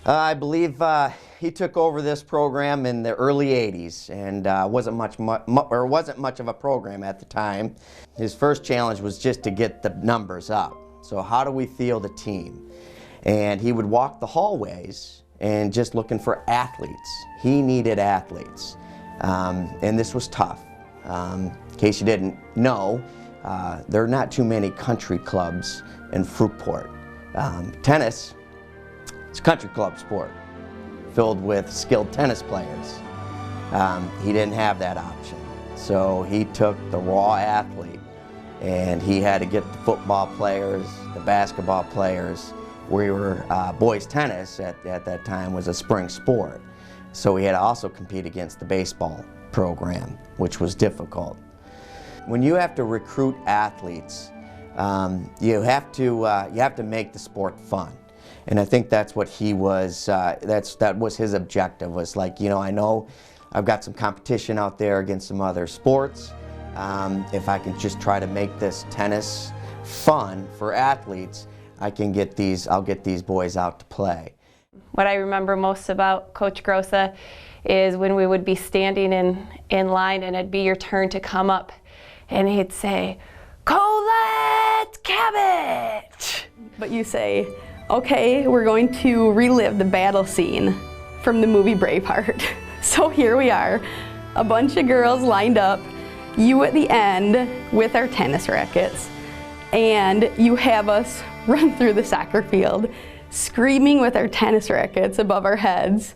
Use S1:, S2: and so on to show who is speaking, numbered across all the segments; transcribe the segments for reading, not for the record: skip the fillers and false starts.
S1: I believe he took over this program in the early '80s, and wasn't much of a program at the time. His first challenge was just to get the numbers up. So how do we field a team? And he would walk the hallways and just looking for athletes. He needed athletes, and this was tough. In case you didn't know, there are not too many country clubs in Fruitport. Tennis, it's a country club sport filled with skilled tennis players. He didn't have that option. So he took the raw athlete and he had to get the football players, the basketball players. Boys tennis at that time was a spring sport. So he had to also compete against the baseball program, which was difficult. When you have to recruit athletes, you have to make the sport fun. And I think that's what he was, that was his objective, was like, I know I've got some competition out there against some other sports. If I can just try to make this tennis fun for athletes, I'll get these boys out to play.
S2: What I remember most about Coach Grossa is when we would be standing in line and it'd be your turn to come up, and he'd say, "Colette Cabbage!"
S3: But you say, okay, we're going to relive the battle scene from the movie Braveheart. So here we are, a bunch of girls lined up, you at the end with our tennis rackets, and you have us run through the soccer field, screaming with our tennis rackets above our heads.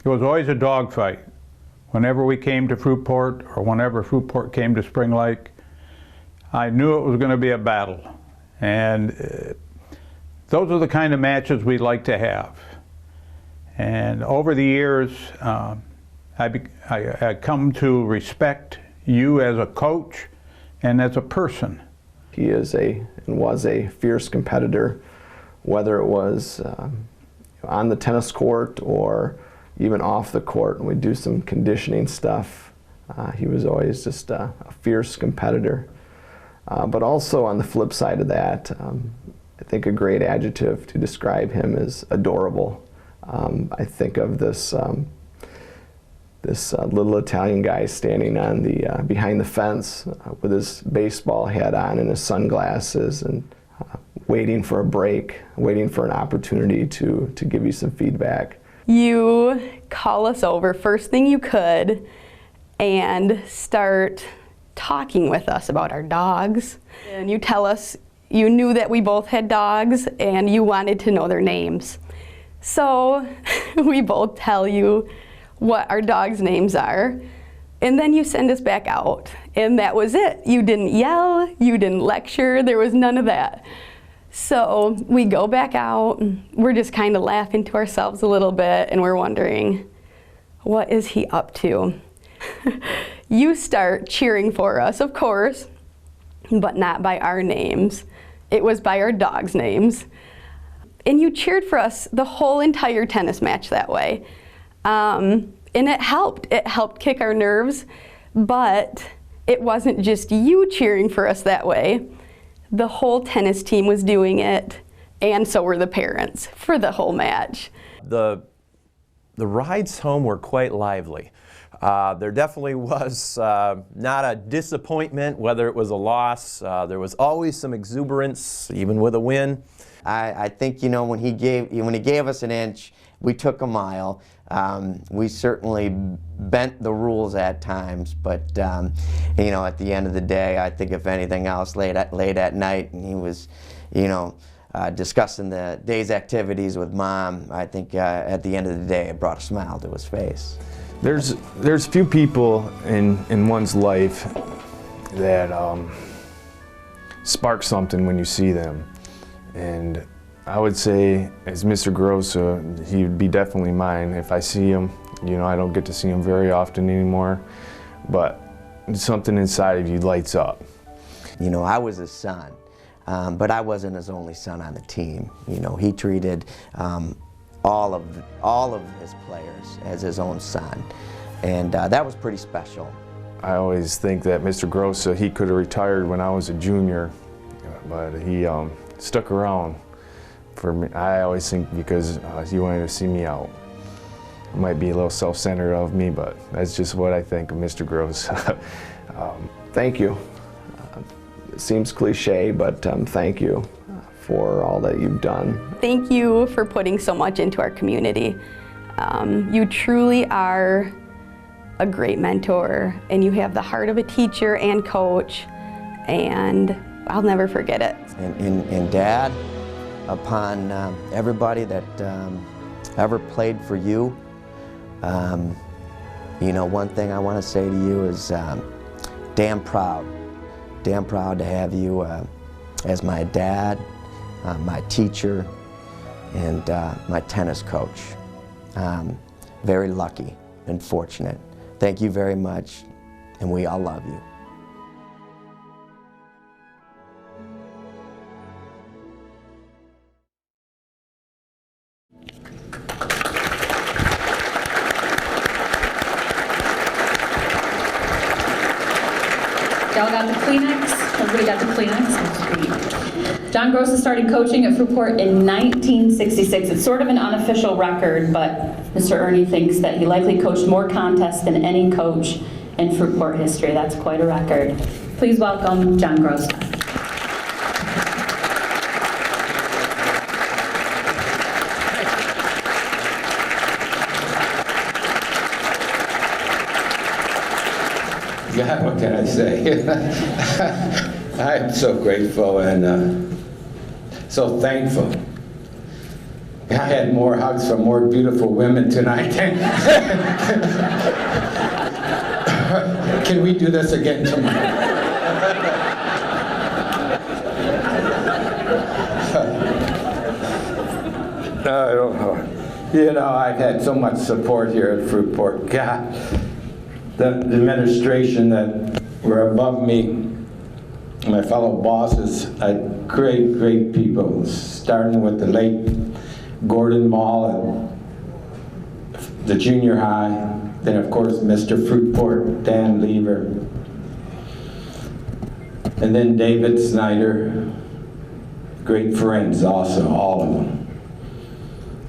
S4: It was always a dogfight. Whenever we came to Fruitport, or whenever Fruitport came to Spring Lake, I knew it was going to be a battle. And those are the kind of matches we like to have. And over the years, I come to respect you as a coach and as a person.
S5: He is and was a fierce competitor, whether it was on the tennis court or even off the court, and we'd do some conditioning stuff. He was always just a fierce competitor. But also on the flip side of that, I think a great adjective to describe him is adorable. I think of this little Italian guy standing on behind the fence with his baseball hat on and his sunglasses, and waiting for a break, waiting for an opportunity to give you some feedback.
S3: You call us over first thing you could and start talking with us about our dogs. And you tell us you knew that we both had dogs and you wanted to know their names. So we both tell you what our dogs' names are, and then you send us back out. And that was it. You didn't yell, you didn't lecture, there was none of that. So we go back out, we're just kind of laughing to ourselves a little bit, and we're wondering, what is he up to? You start cheering for us, of course, but not by our names. It was by our dogs' names. And you cheered for us the whole entire tennis match that way. And it helped. It helped kick our nerves, but it wasn't just you cheering for us that way. The whole tennis team was doing it, and so were the parents for the whole match.
S6: The rides home were quite lively. There definitely was not a disappointment, whether it was a loss. There was always some exuberance, even with a win.
S1: I think, when he gave us an inch, we took a mile. We certainly bent the rules at times, but at the end of the day, I think if anything else, late at night, and he was, discussing the day's activities with Mom, I think at the end of the day, it brought a smile to his face.
S7: There's few people in one's life that spark something when you see them, and I would say, as Mr. Grossa, he would be definitely mine. If I see him, I don't get to see him very often anymore, but something inside of you lights up.
S1: I was his son, but I wasn't his only son on the team. He treated all of his players as his own son, and that was pretty special.
S7: I always think that Mr. Grossa, he could have retired when I was a junior, but he stuck around for me. I always think because he wanted to see me out. It might be a little self-centered of me, but that's just what I think of Mr. Grossa.
S5: Thank you. It seems cliche, but thank you for all that you've done.
S3: Thank you for putting so much into our community. You truly are a great mentor, and you have the heart of a teacher and coach, and I'll never forget it.
S1: And Dad, upon everybody that ever played for you, you know, one thing I want to say to you is damn proud to have you as my dad, my teacher, and my tennis coach. Very lucky and fortunate. Thank you very much, and we all love you.
S8: Y'all got the Kleenex? Everybody got the Kleenex? That's great. John Grossa started coaching at Fruitport in 1966. It's sort of an unofficial record, but Mr. Ernie thinks that he likely coached more contests than any coach in Fruitport history. That's quite a record. Please welcome John Grossa.
S9: God, what can I say? I am so grateful and so thankful. I had more hugs from more beautiful women tonight. Can we do this again tomorrow? No, I don't know. You know, I've had so much support here at Fruitport. God. The administration that were above me, my fellow bosses, great people, starting with the late Gordon Mall at the junior high, then of course Mr. Fruitport, Dan Lever, and then David Snyder, great friends also, all of them.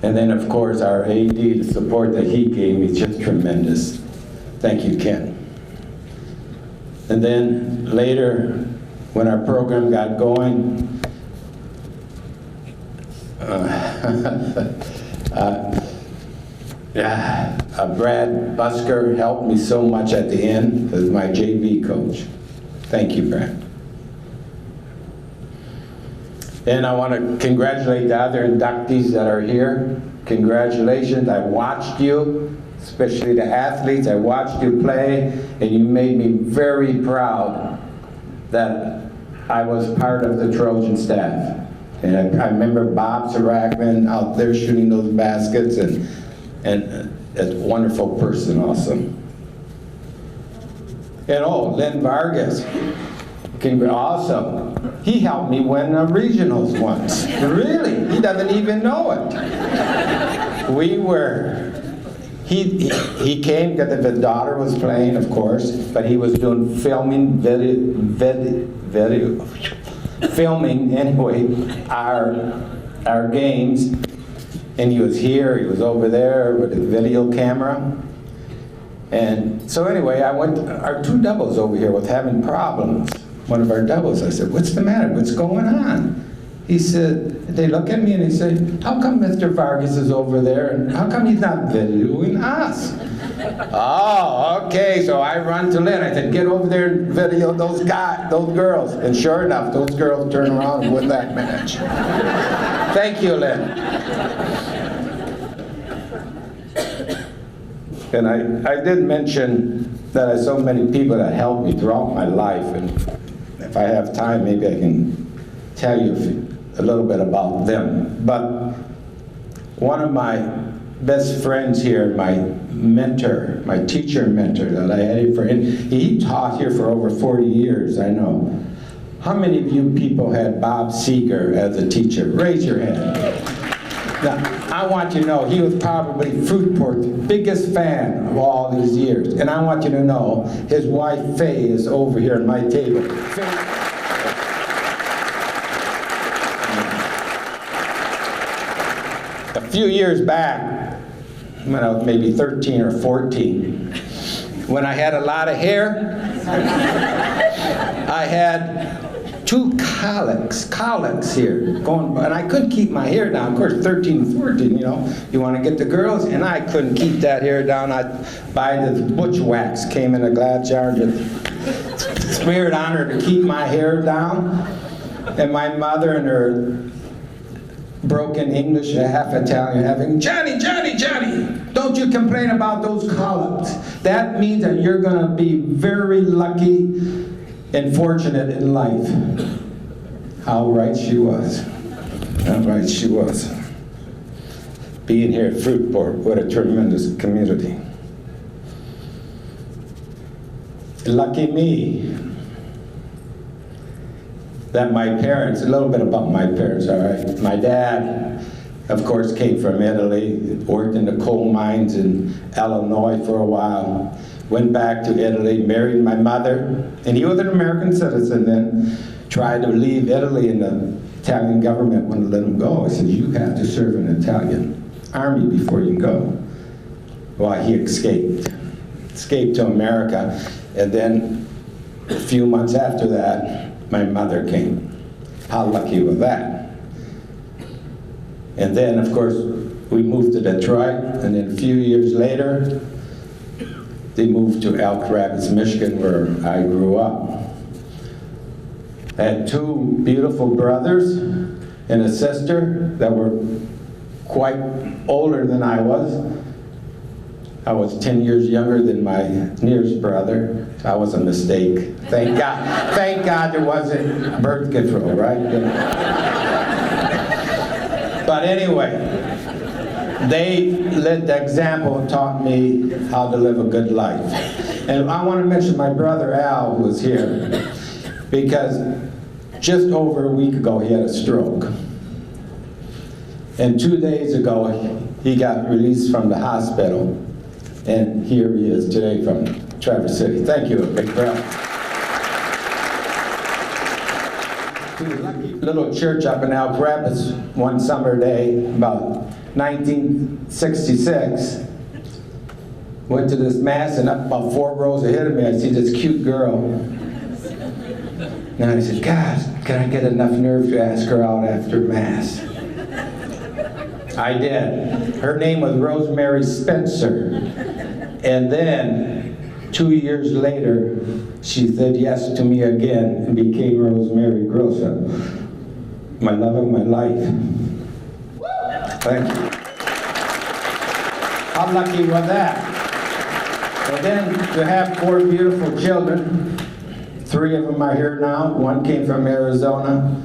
S9: And then of course our AD, the support that he gave me, just tremendous. Thank you, Ken. And then later, when our program got going, Brad Busker helped me so much at the end as my JV coach. Thank you, Brad. And I want to congratulate the other inductees that are here. Congratulations, I watched you. Especially the athletes, I watched you play, and you made me very proud that I was part of the Trojan staff. And I remember Bob Sarakman out there shooting those baskets, and a wonderful person also. And oh, Len Vargas, awesome. He helped me win regionals once. Really, he doesn't even know it. We were. He came because his daughter was playing, of course, but he was doing filming, filming anyway, our games, and he was here, he was over there with his video camera, and so anyway, our two doubles over here was having problems. One of our doubles, I said, "What's the matter? What's going on?" He said, they look at me and he said, "How come Mr. Vargas is over there and how come he's not videoing us?" Oh, okay, so I run to Lynn. I said, "Get over there and video those girls." And sure enough, those girls turned around and won that match. Thank you, Lynn. And I did mention that I had so many people that helped me throughout my life, and if I have time, maybe I can tell you a little bit about them. But one of my best friends here, my mentor, my teacher mentor that I had here for him, he taught here for over 40 years, I know. How many of you people had Bob Seeger as a teacher? Raise your hand. Now, I want you to know he was probably Fruitport's biggest fan of all these years. And I want you to know his wife, Faye, is over here at my table. A few years back, when I was maybe 13 or 14, when I had a lot of hair, I had 2 colics here going, and I couldn't keep my hair down. Of course, 13 and 14, you know, you want to get the girls, and I couldn't keep that hair down. I'd buy the butch wax, came in a glass jar, just smeared on her to keep my hair down. And my mother in her broken English, half Italian, having, Johnny, Johnny, Johnny, don't you complain about those colics. That means that you're going to be very lucky and fortunate in life. How right she was. How right she was. Being here at Fruitport, what a tremendous community. Lucky me that my parents, a little bit about my parents, all right? My dad, of course, came from Italy, worked in the coal mines in Illinois for a while. Went back to Italy, married my mother, and he was an American citizen then, tried to leave Italy, and the Italian government wouldn't let him go. He said, you have to serve in the Italian army before you go. Well, he escaped to America, and then a few months after that, my mother came. How lucky was that? And then, of course, we moved to Detroit, and then a few years later, they moved to Elk Rapids, Michigan, where I grew up. I had 2 beautiful brothers and a sister that were quite older than I was. I was 10 years younger than my nearest brother. That was a mistake. Thank God there wasn't birth control, right? But anyway, they led the example and taught me how to live a good life. And I want to mention my brother Al, who was here, because just over a week ago he had a stroke. And 2 days ago he got released from the hospital. And here he is today from Traverse City. Thank you, big crowd. Little church up in Elk Rapids one summer day, about 1966. Went to this mass, and up about 4 rows ahead of me, I see this cute girl. And I said, God, can I get enough nerve to ask her out after mass? I did. Her name was Rosemary Spencer. And then, 2 years later, she said yes to me again and became Rosemary Grossa, my love of my life. Thank you. How lucky was that? And then to have 4 beautiful children, 3 of them are here now, 1 came from Arizona,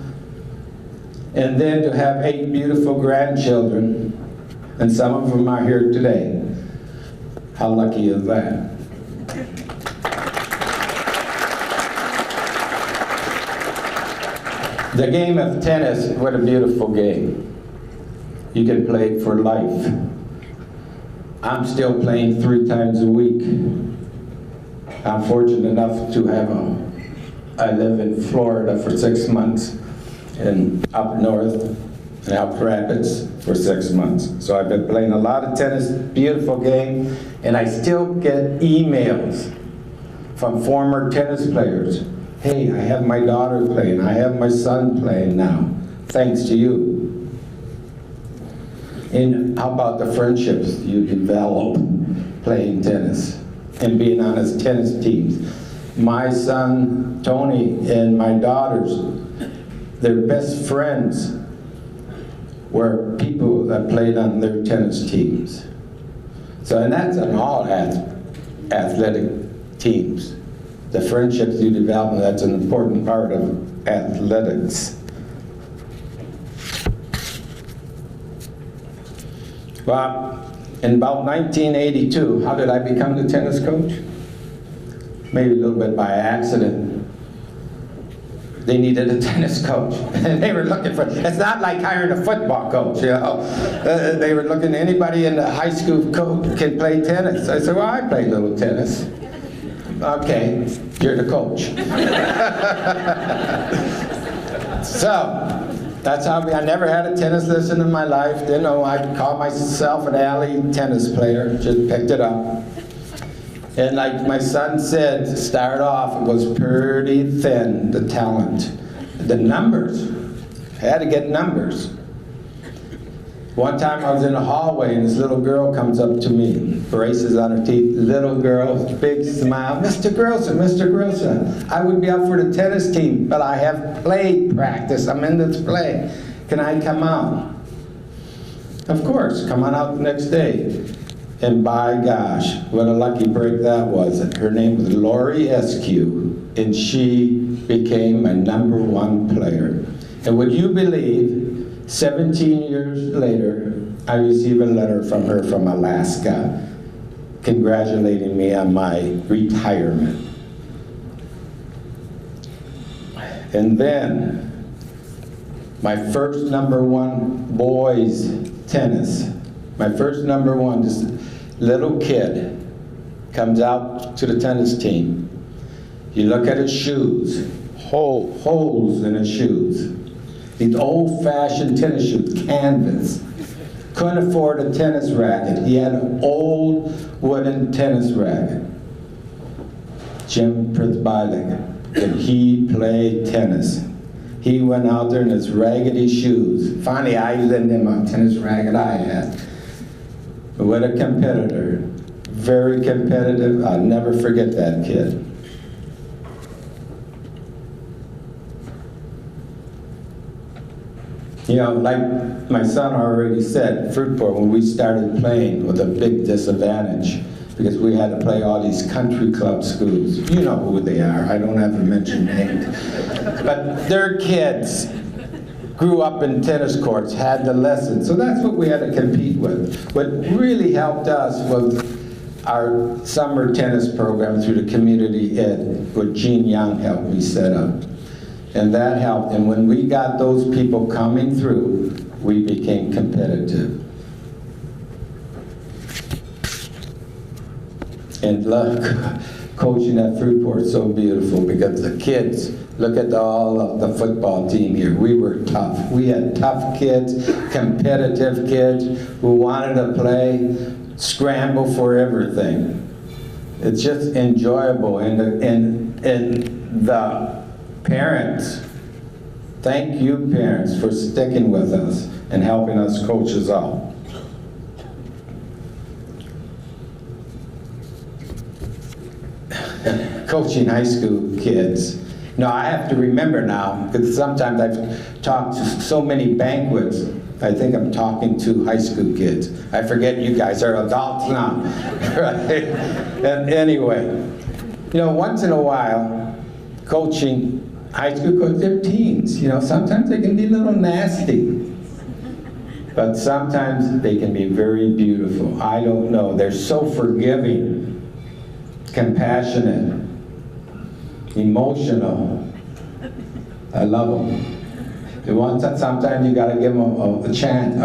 S9: and then to have 8 beautiful grandchildren, and some of them are here today. How lucky is that? The game of tennis, what a beautiful game. You can play it for life. I'm still playing 3 times a week. I'm fortunate enough to have I live in Florida for 6 months, and up north in Elk Rapids for 6 months. So I've been playing a lot of tennis, beautiful game, and I still get emails from former tennis players. Hey, I have my daughter playing, I have my son playing now, thanks to you. And how about the friendships you develop playing tennis and being on his tennis teams? My son, Tony, and my daughters, their best friends were people that played on their tennis teams. So, and that's on all athletic teams. The friendships you develop, that's an important part of athletics. Well, in about 1982, how did I become the tennis coach? Maybe a little bit by accident. they needed a tennis coach. And they were looking for, it's not like hiring a football coach, you know. They were looking, anybody in the high school can play tennis. I said, well, I play little tennis. Okay, you're the coach. So, that's how I never had a tennis lesson in my life. Didn't know, I'd call myself an alley tennis player, just picked it up. And like my son said, to start off, it was pretty thin, the talent. The numbers, had to get numbers. One time I was in a hallway and this little girl comes up to me, braces on her teeth, little girl, big smile, Mr. Grossa, Mr. Grossa, I would be up for the tennis team, but I have play practice, I'm in this play. Can I come out? Of course, come on out the next day. And by gosh, what a lucky break that was. Her name was Lori Eskew, and she became my #1 player. And would you believe, 17 years later, I received a letter from her from Alaska, congratulating me on my retirement. And then, my first #1 boys tennis, my first #1, this little kid comes out to the tennis team. You look at his shoes, holes in his shoes. These old-fashioned tennis shoes, canvas. Couldn't afford a tennis racket. He had an old wooden tennis racket. Jim Pritzbeiling, and he played tennis. He went out there in his raggedy shoes. Finally, I lent him a tennis racket I had. What a competitor. Very competitive. I'll never forget that kid. You know, like my son already said, Fruitport, when we started playing, was a big disadvantage because we had to play all these country club schools. You know who they are. I don't have to mention names. But their kids grew up in tennis courts, had the lessons. So that's what we had to compete with. What really helped us was our summer tennis program through the community ed, what Gene Young helped me set up. And that helped. And when we got those people coming through, we became competitive. And look, coaching at Fruitport is so beautiful because the kids, look at all of the football team here. We were tough. We had tough kids, competitive kids who wanted to play, scramble for everything. It's just enjoyable. And the parents, thank you parents for sticking with us and helping us coaches out. Coaching high school kids. No, I have to remember now, because sometimes I've talked to so many banquets, I think I'm talking to high school kids. I forget you guys are adults now, right? And anyway, you know, once in a while, coaching high school coaches, they're teens, you know, sometimes they can be a little nasty, but sometimes they can be very beautiful. I don't know, they're so forgiving, compassionate, emotional. I love them. Sometimes you got to give them a chance,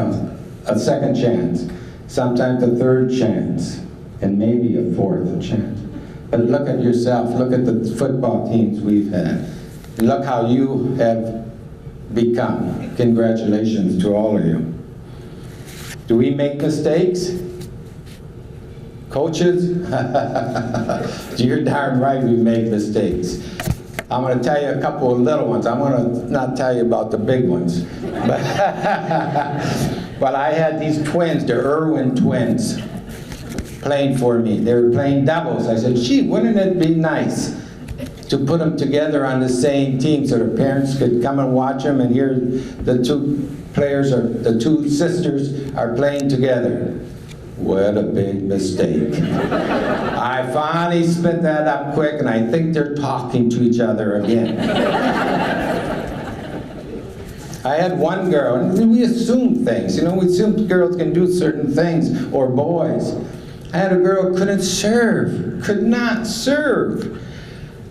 S9: a second chance, sometimes a third chance, and maybe a fourth chance. But look at yourself, look at the football teams we've had. Look how you have become. Congratulations to all of you. Do we make mistakes? Coaches? You're darn right we make mistakes. I'm going to tell you a couple of little ones. I'm going to not tell you about the big ones. But I had these twins, the Irwin twins, playing for me. They were playing doubles. I said, gee, wouldn't it be nice to put them together on the same team so the parents could come and watch them and hear the two players, or the two sisters are playing together. What a big mistake. I finally spit that up quick and I think they're talking to each other again. I had one girl, and we assume things, you know, we assume girls can do certain things, or boys. I had a girl who couldn't serve, could not serve.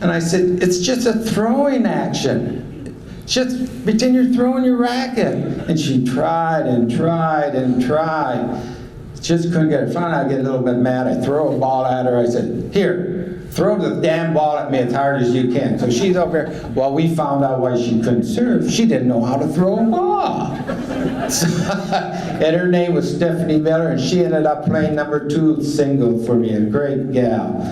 S9: And I said, it's just a throwing action. Just pretend you're throwing your racket. And she tried and tried and tried. Just couldn't get it. Finally, I get a little bit mad. I throw a ball at her. I said, here, throw the damn ball at me as hard as you can. So she's over here. Well, we found out why she couldn't serve. She didn't know how to throw a ball. So, and her name was Stephanie Miller, and she ended up playing number 2 single for me. A great gal.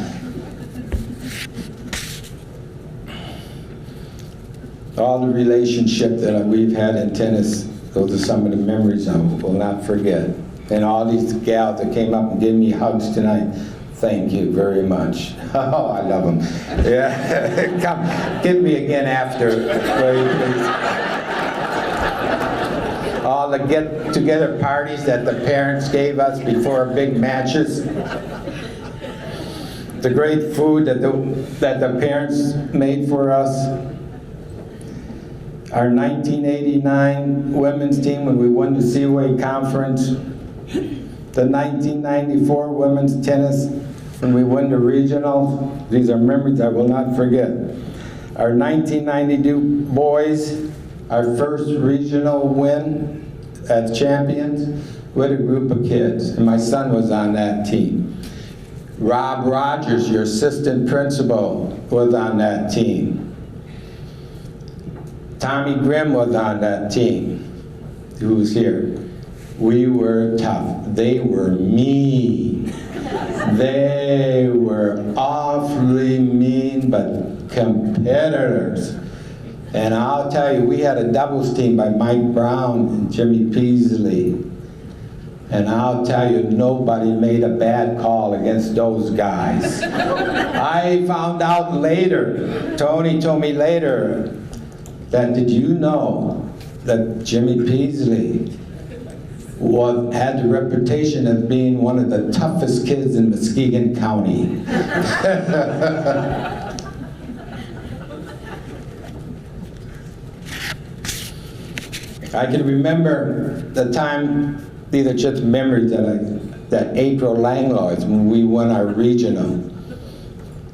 S9: All the relationship that we've had in tennis, those are some of the memories I will not forget. And all these gals that came up and gave me hugs tonight, thank you very much. Oh, I love them. Yeah, come, get me again after, please. All the get-together parties that the parents gave us before big matches. The great food that the parents made for us. Our 1989 women's team when we won the Seaway Conference. The 1994 women's tennis when we won the regional. These are memories I will not forget. Our 1992 boys, our first regional win as champions with a group of kids. And my son was on that team. Rob Rogers, your assistant principal, was on that team. Tommy Grimm was on that team, who was here. We were tough. They were mean. They were awfully mean, but competitors. And I'll tell you, we had a doubles team by Mike Brown and Jimmy Peasley. And I'll tell you, nobody made a bad call against those guys. I found out later, Tony told me later, that did you know that Jimmy Peasley had the reputation of being one of the toughest kids in Muskegon County. I can remember the time, these are just memories that April Langlois, when we won our regional.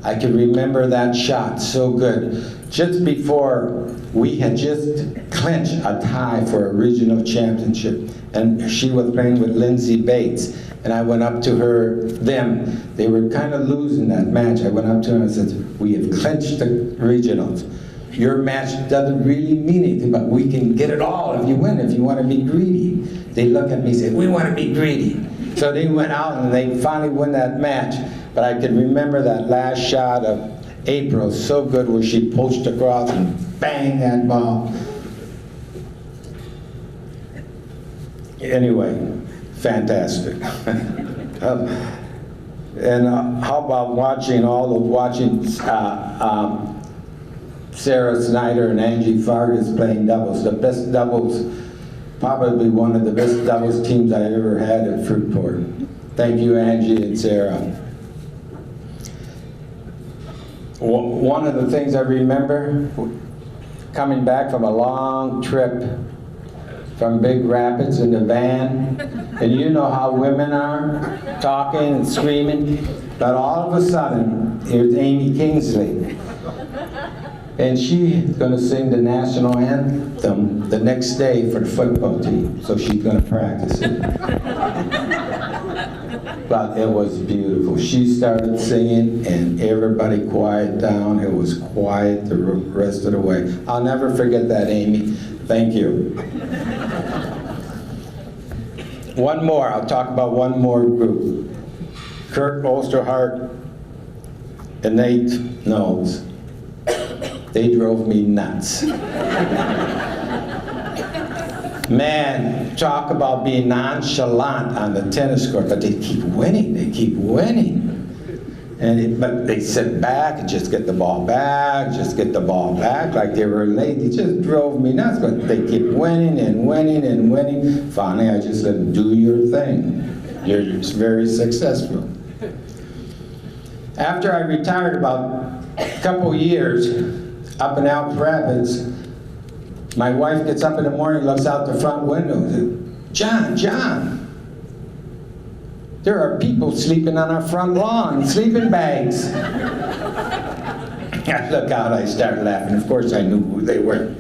S9: I can remember that shot so good. Just before we had just clinched a tie for a regional championship, and she was playing with Lindsay Bates, and I went up to them. They were kind of losing that match. I went up to her and said, we have clinched the regionals. Your match doesn't really mean anything, but we can get it all if you win, if you want to be greedy. They look at me and say, we want to be greedy. So they went out and they finally won that match. But I can remember that last shot of April so good where she pushed across and bang that ball. Anyway, fantastic. And how about watching Sarah Snyder and Angie Fargas playing doubles, the best doubles, probably one of the best doubles teams I ever had at Fruitport. Thank you, Angie and Sarah. One of the things I remember, coming back from a long trip from Big Rapids in the van, and you know how women are, talking and screaming, but all of a sudden, here's Amy Kingsley. And she's going to sing the national anthem the next day for the football team, so she's going to practice it. But it was beautiful. She started singing, and everybody quieted down. It was quiet the rest of the way. I'll never forget that, Amy. Thank you. One more. I'll talk about one more group. Kurt Osterhart and Nate Knowles. They drove me nuts. Man, talk about being nonchalant on the tennis court, but they keep winning, they keep winning. But they sit back and just get the ball back, like they were late. They just drove me nuts, but they keep winning and winning and winning. Finally, I just said, do your thing. You're very successful. After I retired about a couple years, up in Elk Rapids, my wife gets up in the morning, looks out the front window, and says, John, there are people sleeping on our front lawn, sleeping bags. I look out, I start laughing. Of course I knew who they were.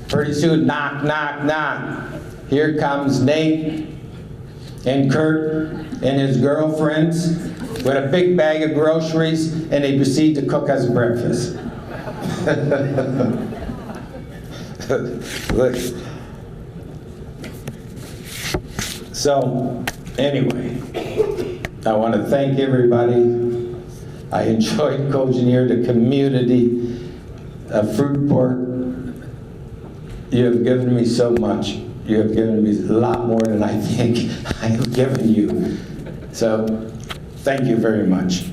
S9: Pretty soon, knock, knock, knock. Here comes Nate and Kurt and his girlfriends with a big bag of groceries, and they proceed to cook us breakfast. Look. So, anyway, I want to thank everybody. I enjoyed coaching here, the community of Fruitport. You have given me so much. You have given me a lot more than I think I have given you. So, thank you very much.